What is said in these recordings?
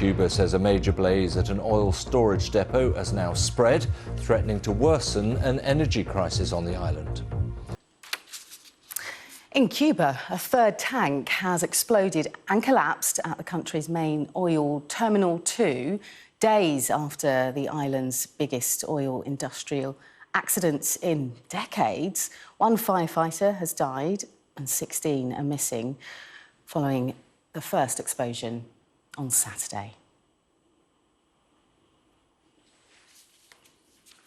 Cuba says a major blaze at an oil storage depot has now spread, threatening to worsen an energy crisis on the island. In Cuba, a third tank has exploded and collapsed at the country's main oil terminal 2, days after the island's biggest oil industrial accidents in decades. One firefighter has died and 16 are missing following the first explosion on Saturday.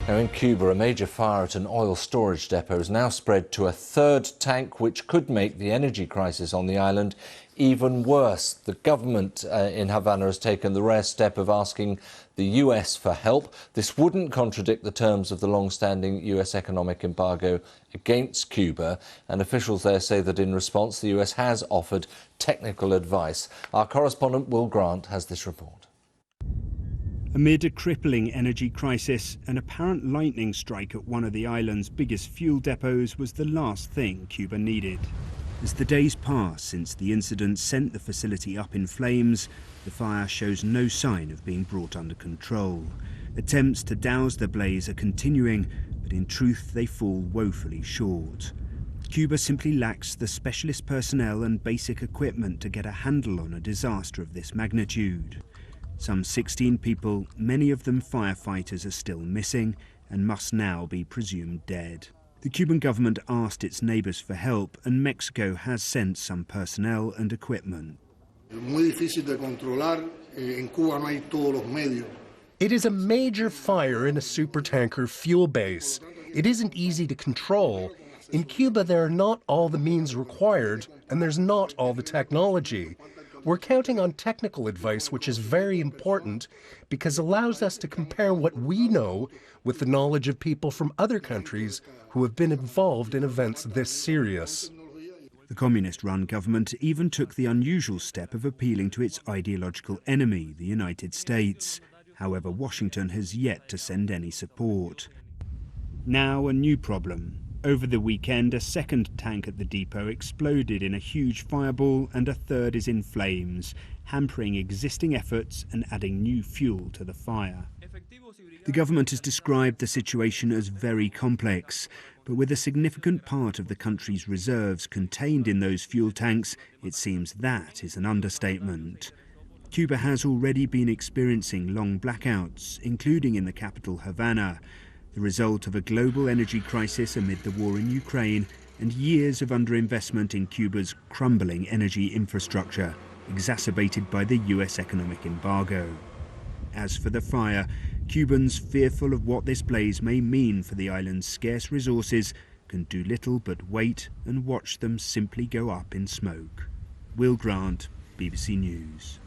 Now in Cuba, a major fire at an oil storage depot has now spread to a third tank, which could make the energy crisis on the island even worse. The government in Havana has taken the rare step of asking the US for help. This wouldn't contradict the terms of the long-standing US economic embargo against Cuba, and officials there say that in response the US has offered technical advice. Our correspondent Will Grant has this report. Amid a crippling energy crisis, an apparent lightning strike at one of the island's biggest fuel depots was the last thing Cuba needed. As the days pass since the incident sent the facility up in flames, the fire shows no sign of being brought under control. Attempts to douse the blaze are continuing, but in truth they fall woefully short. Cuba simply lacks the specialist personnel and basic equipment to get a handle on a disaster of this magnitude. Some 16 people, many of them firefighters, are still missing and must now be presumed dead. The Cuban government asked its neighbours for help, and Mexico has sent some personnel and equipment. It is a major fire in a supertanker fuel base. It isn't easy to control. In Cuba, there are not all the means required, and there's not all the technology. We're counting on technical advice, which is very important because it allows us to compare what we know with the knowledge of people from other countries who have been involved in events this serious. The communist-run government even took the unusual step of appealing to its ideological enemy, the United States. However, Washington has yet to send any support. Now a new problem. Over the weekend, a second tank at the depot exploded in a huge fireball and a third is in flames, hampering existing efforts and adding new fuel to the fire. The government has described the situation as very complex, but with a significant part of the country's reserves contained in those fuel tanks, it seems that is an understatement. Cuba has already been experiencing long blackouts, including in the capital Havana, the result of a global energy crisis amid the war in Ukraine and years of underinvestment in Cuba's crumbling energy infrastructure, exacerbated by the US economic embargo. As for the fire, Cubans, fearful of what this blaze may mean for the island's scarce resources, can do little but wait and watch them simply go up in smoke. Will Grant, BBC News.